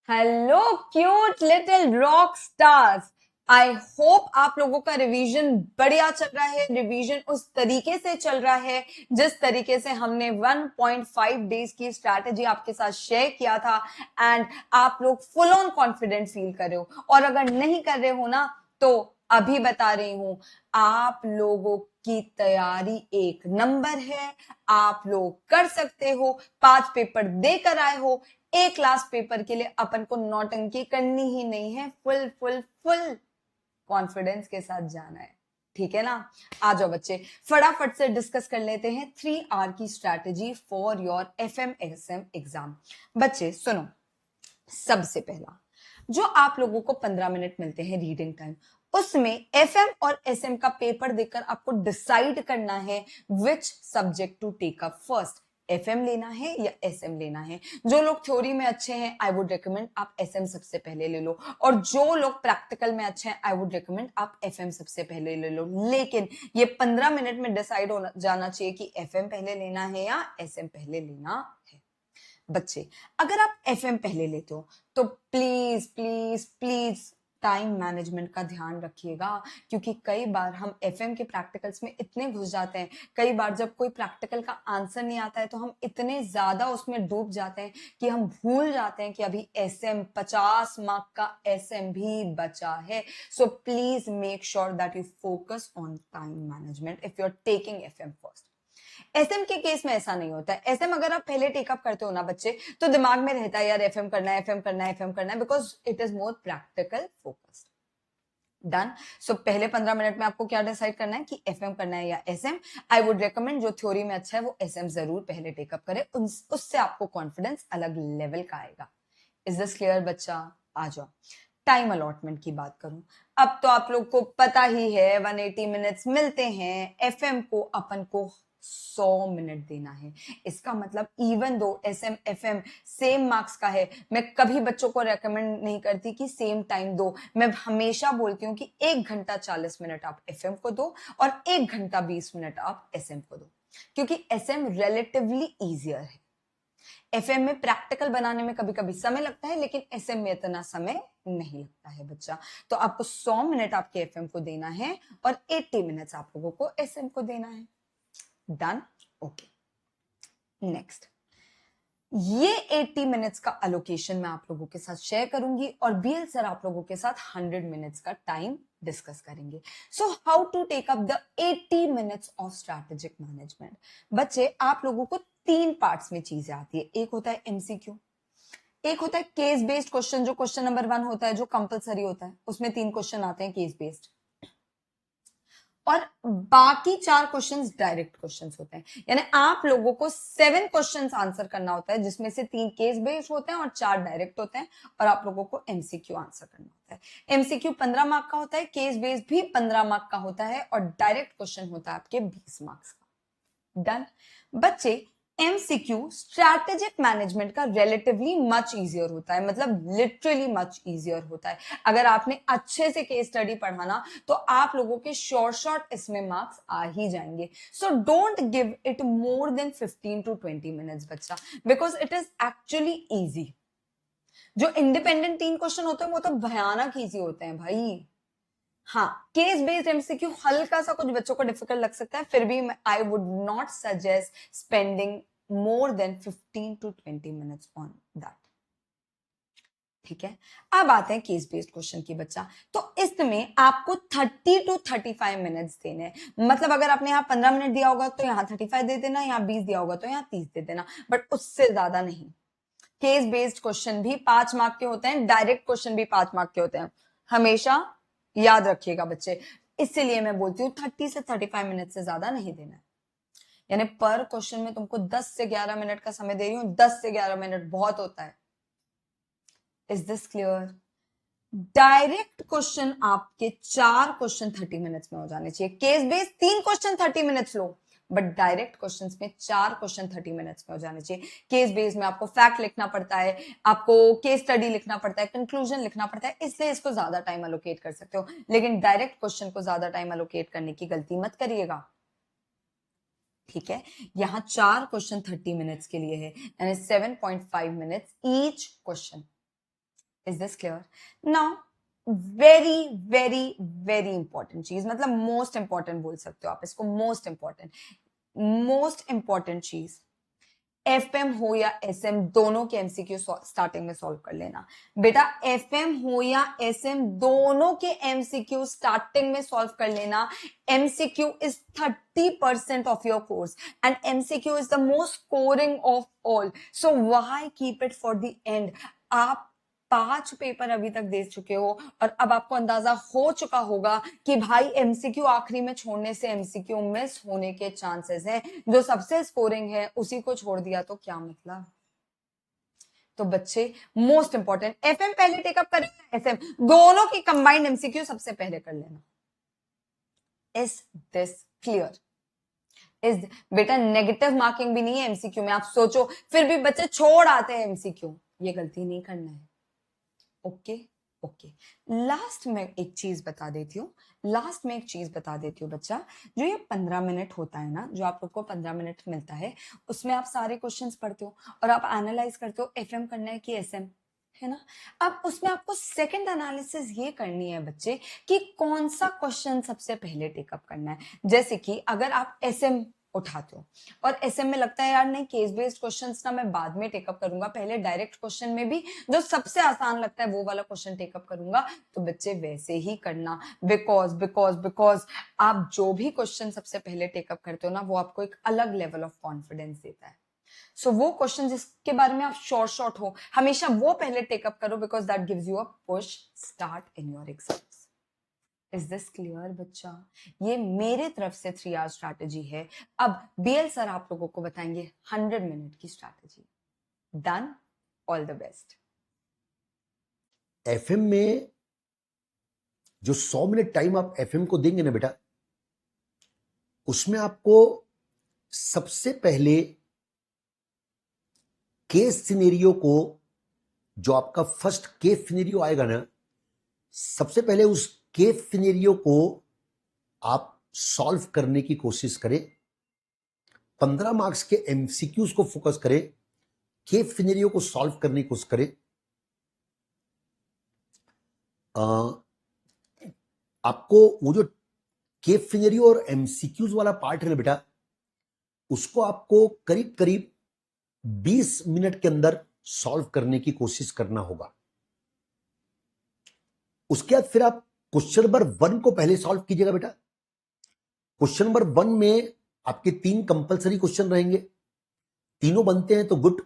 Hello cute little rock stars. I hope आप लोगों का रिवीजन बढ़िया चल रहा है। रिवीजन उस तरीके से चल रहा है जिस तरीके से हमने 1.5 डेज की स्ट्रैटेजी आपके साथ शेयर किया था एंड आप लोग फुल ऑन कॉन्फिडेंट फील कर रहे हो। और अगर नहीं कर रहे हो ना तो अभी बता रही हूं, आप लोगों की तैयारी एक नंबर है। आप लोग कर सकते हो। 5 पेपर देकर आए हो। एक लास्ट पेपर के लिए अपन को नौटंकी करनी ही नहीं है। फुल फुल फुल कॉन्फिडेंस के साथ जाना है। ठीक है ना। आ जाओ बच्चे, फटाफट से डिस्कस कर लेते हैं 3R की strategy for your FMSM exam. बच्चे सुनो, सबसे पहला जो आप लोगों को 15 मिनट मिलते हैं रीडिंग टाइम, उसमें FM और SM का पेपर देकर आपको डिसाइड करना है which subject to take up first. FM लेना है या SM लेना है। जो लोग थ्योरी में अच्छे हैं आई वुड रिकमेंड आप SM सबसे पहले ले लो, और जो लोग प्रैक्टिकल में अच्छे हैं आई वुड रिकमेंड आप FM सबसे पहले ले लो। लेकिन ये 15 मिनट में डिसाइड हो जाना चाहिए कि FM पहले लेना है या SM पहले लेना है। बच्चे अगर आप FM पहले लेते हो तो please please please time management का ध्यान रखिएगा, क्योंकि कई बार हम FM के प्रैक्टिकल्स में इतने घुस जाते हैं। कई बार जब कोई प्रैक्टिकल का आंसर नहीं आता है तो हम इतने ज्यादा उसमें डूब जाते हैं कि हम भूल जाते हैं कि अभी SM 50 मार्क का SM भी बचा है। So please make sure that you focus on time management if you are taking FM first. SM के केस में ऐसा नहीं होता है। एसएम अगर आप पहले टेकअप करते हो ना बच्चे, तो दिमाग में रहता है यार एफएम करना है, एफएम करना है, एफएम करना है, because it is more practical focused. Done. So पहले 15 मिनट में आपको क्या डिसाइड करना है कि एफएम करना है या एसएम। आई वुड रिकमेंड जो थ्योरी में अच्छा है वो एसएम जरूर पहले टेकअप करे, उससे आपको कॉन्फिडेंस अलग लेवल का आएगा। इज दिस क्लियर बच्चा? आ जाओ, टाइम अलॉटमेंट की बात करूं। अब तो आप लोग को पता ही है 180 मिनट्स मिलते हैं। एफएम को अपन को 100 मिनट देना है। इसका मतलब even though SM FM same marks का है, मैं कभी बच्चों को रेकमेंड नहीं करती कि सेम टाइम दो। मैं हमेशा बोलती हूँ कि 1 घंटा 40 मिनट आप एफएम को दो और 1 घंटा 20 मिनट आप एसएम को दो, क्योंकि एसएम रिलेटिवली इजियर है। एफएम में प्रैक्टिकल बनाने में कभी कभी समय लगता है, लेकिन एसएम में इतना समय नहीं लगता है बच्चा। तो आपको 100 मिनट आपके एफएम को देना है और 80 मिनट्स आप लोगों को एसएम को देना है। डन। Okay, next. ये 80 मिनट्स का अलोकेशन मैं आप लोगों के साथ शेयर करूंगी और बीएल सर आप लोगों के साथ 100 मिनट्स का टाइम डिस्कस करेंगे। So how to take up the 80 minutes of strategic management. बच्चे आप लोगों को 3 पार्ट्स में चीजें आती है। एक होता है MCQ, एक होता है केस बेस्ड क्वेश्चन, जो क्वेश्चन नंबर 1 होता है जो कंपलसरी होता है, उसमें 3 क्वेश्चन आते हैं केस बेस्ड, और बाकी 4 क्वेश्चंस डायरेक्ट क्वेश्चंस होते हैं। यानी आप लोगों को 7 क्वेश्चंस आंसर करना होता है, जिसमें से 3 केस बेस्ड होते हैं और 4 डायरेक्ट होते हैं, और आप लोगों को MCQ आंसर करना होता है। MCQ 15 मार्क का होता है, केस बेस्ड भी 15 मार्क का होता है, और डायरेक्ट क्वेश्चन होता है आपके 20 मार्क्स का। डन। बच्चे MCQ स्ट्रैटेजिक मैनेजमेंट का रिलेटिवली मच इजियर होता है, मतलब लिटरली मच इजियर होता है। अगर आपने अच्छे से केस स्टडी पढ़ा ना तो आप लोगों के शॉर्ट इसमें मार्क्स आ ही जाएंगे। So don't give it more than 15 to 20 minutes बच्चा, because it is actually easy. जो इंडिपेंडेंट 3 क्वेश्चन होते हैं वो तो भयानक इजी होते हैं भाई। हाँ, केस बेस्ड MCQ हल्का सा कुछ बच्चों को डिफिकल्ट लग सकता है, फिर भी I would not suggest spending more than 15 to 20 minutes on that. ठीक है, अब आते हैं केस बेस्ड क्वेश्चन की बच्चा। तो इसमें आपको 30 to 35 मिनट्स देने हैं। मतलब अगर आपने यहाँ 15 मिनट दिया होगा तो यहाँ 35 दे देना, यहाँ 20 दिया होगा तो यहाँ 30 दे देना, बट उससे ज्यादा नहीं। केस बेस्ड क्वेश्चन भी 5 मार्क के होते हैं, डायरेक्ट क्वेश्चन भी 5 मार्क के होते हैं, हमेशा याद रखिएगा बच्चे। इसलिए मैं बोलती हूँ 30 से 35 मिनट से ज्यादा नहीं देना है। यानी पर क्वेश्चन में तुमको 10 से 11 मिनट का समय दे रही हूँ, 10 से 11 मिनट बहुत होता है। Is this clear? Direct question आपके 4 क्वेश्चन 30 मिनट्स में हो जाने चाहिए। Case based 3 question 30 minutes low, but direct questions में 4 क्वेश्चन 30 मिनट्स में हो जाने चाहिए। केस बेस में आपको फैक्ट लिखना पड़ता है, आपको केस स्टडी लिखना पड़ता है, कंक्लूजन लिखना पड़ता है, इसलिए इसको ज्यादा टाइम अलोकेट कर सकते हो, लेकिन डायरेक्ट क्वेश्चन को ज्यादा टाइम अलोकेट करने की गलती मत करिएगा। ठीक है, यहां 4 क्वेश्चन 30 मिनट्स के लिए है, यानी 7.5 minutes each question. Is this clear? Now very very very important चीज, मतलब मोस्ट इंपॉर्टेंट बोल सकते हो आप इसको, मोस्ट इंपॉर्टेंट चीज, एफएम हो या एसएम दोनों के एमसीक्यू स्टार्टिंग में सॉल्व कर लेना। बेटा एफएम हो या एसएम दोनों के एमसीक्यू स्टार्टिंग में सॉल्व कर लेना। MCQ is 30% of your course and MCQ is the most scoring of all, so why keep it for the end. आप 5 पेपर अभी तक दे चुके हो और अब आपको अंदाजा हो चुका होगा कि भाई एमसीक्यू आखिरी में छोड़ने से एमसीक्यू मिस होने के चांसेस हैं। जो सबसे स्कोरिंग है उसी को छोड़ दिया तो क्या मतलब। तो बच्चे मोस्ट इंपॉर्टेंट, एफएम पहले टेकअप करें, एसएम दोनों की कंबाइंड एमसीक्यू सबसे पहले कर लेना। Is this clear? इज बेटा नेगेटिव मार्किंग भी नहीं है एमसीक्यू में, आप सोचो फिर भी बच्चे छोड़ आते हैं एमसीक्यू, ये गलती नहीं करना है। ओके ओके, लास्ट में एक चीज बता देती हूँ बच्चा, जो ये 15 मिनट होता है ना, जो आप लोग को 15 मिनट मिलता है, उसमें आप सारे क्वेश्चंस पढ़ते हो और आप एनालाइज करते हो एफएम करना है कि एसएम, है ना। अब उसमें आपको सेकंड एनालिसिस ये करनी है बच्चे कि कौन सा क्वेश्चन सबसे पहले टेकअप करना है। जैसे कि अगर आप एसएम उठाते हो और एसएम में लगता है यार नहीं केस बेस्ड क्वेश्चंस ना मैं बाद में टेकअप करूंगा, पहले डायरेक्ट क्वेश्चन में भी जो सबसे आसान लगता है वो वाला क्वेश्चन टेकअप करूंगा, तो बच्चे वैसे ही करना। बिकॉज आप जो भी क्वेश्चन सबसे पहले टेकअप करते हो ना, वो आपको एक अलग लेवल ऑफ कॉन्फिडेंस देता है। सो वो क्वेश्चन जिसके बारे में आप शॉर्ट हो, हमेशा वो पहले टेकअप करो, because that gives you a push start in your exams. Is this clear बच्चा? ये मेरे तरफ से 3 आवर स्ट्रैटेजी है। अब बीएल सर आप लोगों को बताएंगे 100 मिनट की strategy. Done, all the best. FM में जो 100 मिनट टाइम आप एफएम को देंगे ना बेटा, उसमें आपको सबसे पहले केस सिनेरियो को, जो आपका फर्स्ट केस सिनेरियो आएगा ना, सबसे पहले उस केस सिनेरियो को आप सॉल्व करने की कोशिश करें। 15 मार्क्स के एमसीक्यूज को फोकस करें, केस सिनेरियो को सॉल्व करने की कोशिश करें। आपको वो जो केस सिनेरियो और एमसीक्यूज वाला पार्ट है ना बेटा, उसको आपको करीब करीब 20 मिनट के अंदर सॉल्व करने की कोशिश करना होगा। उसके बाद फिर आप क्वेश्चन नंबर 1 को पहले सॉल्व कीजिएगा बेटा। क्वेश्चन नंबर 1 में आपके 3 कंपलसरी क्वेश्चन रहेंगे, तीनों बनते हैं तो गुड,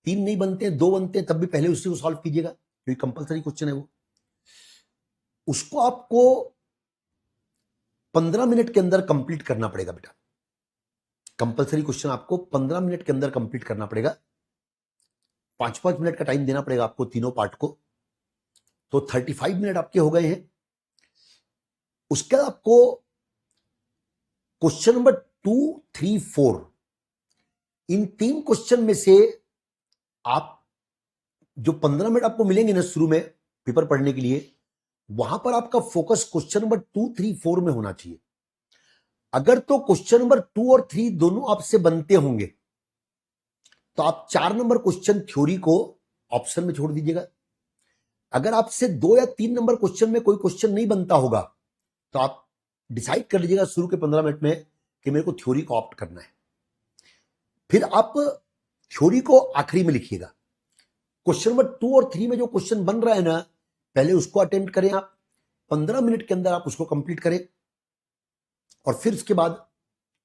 3 नहीं बनते हैं, 2 बनते हैं, तब भी पहले उसी को सॉल्व कीजिएगा क्योंकि कंपलसरी क्वेश्चन है वो। उसको आपको 15 मिनट के अंदर कंप्लीट करना पड़ेगा बेटा। कंपलसरी क्वेश्चन आपको 15 मिनट के अंदर कंप्लीट करना पड़ेगा। 5-5 मिनट का टाइम देना पड़ेगा आपको तीनों पार्ट को, तो 35 मिनट आपके हो गए हैं। उसके बाद आपको क्वेश्चन नंबर 2, 3, 4 इन 3 क्वेश्चन में से आप जो 15 मिनट आपको मिलेंगे ना शुरू में पेपर पढ़ने के लिए, वहां पर आपका फोकस क्वेश्चन नंबर 2, 3, 4 में होना चाहिए। अगर तो क्वेश्चन नंबर 2 और 3 दोनों आपसे बनते होंगे तो आप 4 नंबर क्वेश्चन थ्योरी को ऑप्शन में छोड़ दीजिएगा। अगर आपसे 2 या 3 नंबर क्वेश्चन में कोई क्वेश्चन नहीं बनता होगा तो आप डिसाइड कर लीजिएगा शुरू के 15 मिनट में कि मेरे को थ्योरी को ऑप्ट करना है। फिर आप थ्योरी को आखिरी में लिखिएगा। क्वेश्चन नंबर 2 और 3 में जो क्वेश्चन बन रहा है ना, पहले उसको अटेम्प्ट करें आप, 15 मिनट के अंदर आप उसको कंप्लीट करें और फिर उसके बाद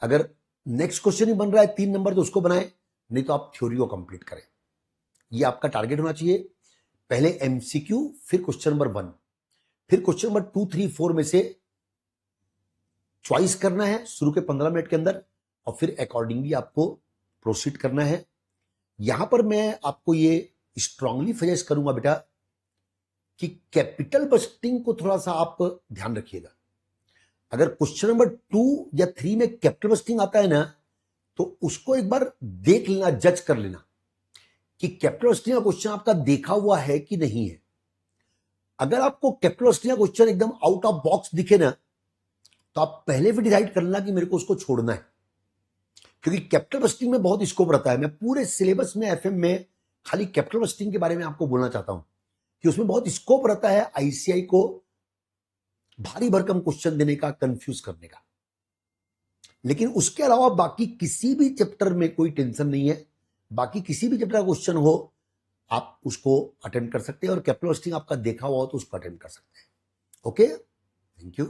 अगर नेक्स्ट क्वेश्चन ही बन रहा है 3 नंबर तो उसको बनाएं, नहीं तो आप थ्योरी को कंप्लीट करें। ये आपका टारगेट होना चाहिए। पहले एमसीक्यू, फिर क्वेश्चन नंबर 1, फिर क्वेश्चन नंबर 2, 3, 4 में से चॉइस करना है शुरू के 15 मिनट के अंदर और फिर अकॉर्डिंगली आपको प्रोसीड करना है। यहां पर मैं आपको ये स्ट्रांगली सजेस्ट करूंगा बेटा कि कैपिटल बजटिंग को थोड़ा सा आप ध्यान रखिएगा। अगर क्वेश्चन नंबर 2 या 3 में कैपिटल बजटिंग आता है ना, तो उसको एक बार देख लेना, जज कर लेना कि कैपिटल बजटिंग का क्वेश्चन आपका देखा हुआ है कि नहीं है। अगर आपको कैपिटल बजटिंग का क्वेश्चन एकदम आउट ऑफ बॉक्स दिखे ना, तो आप पहले भी डिसाइड कर लेना कि मेरे को उसको छोड़ना है, क्योंकि कैपिटल बजटिंग में बहुत स्कोप रहता है। मैं पूरे सिलेबस में एफएम में खाली कैपिटल बजटिंग के बारे में आपको बोलना चाहता हूं कि उसमें बहुत स्कोप रहता है आईसीआई को भारी भरकम क्वेश्चन देने का, कंफ्यूज करने का। लेकिन उसके अलावा बाकी किसी भी चैप्टर में कोई टेंशन नहीं है। बाकी किसी भी चैप्टर का क्वेश्चन हो आप उसको अटेम्प्ट कर सकते हैं, और केपलर स्टिंग आपका देखा हुआ हो तो उसको अटेम्प्ट कर सकते हैं। Okay, thank you.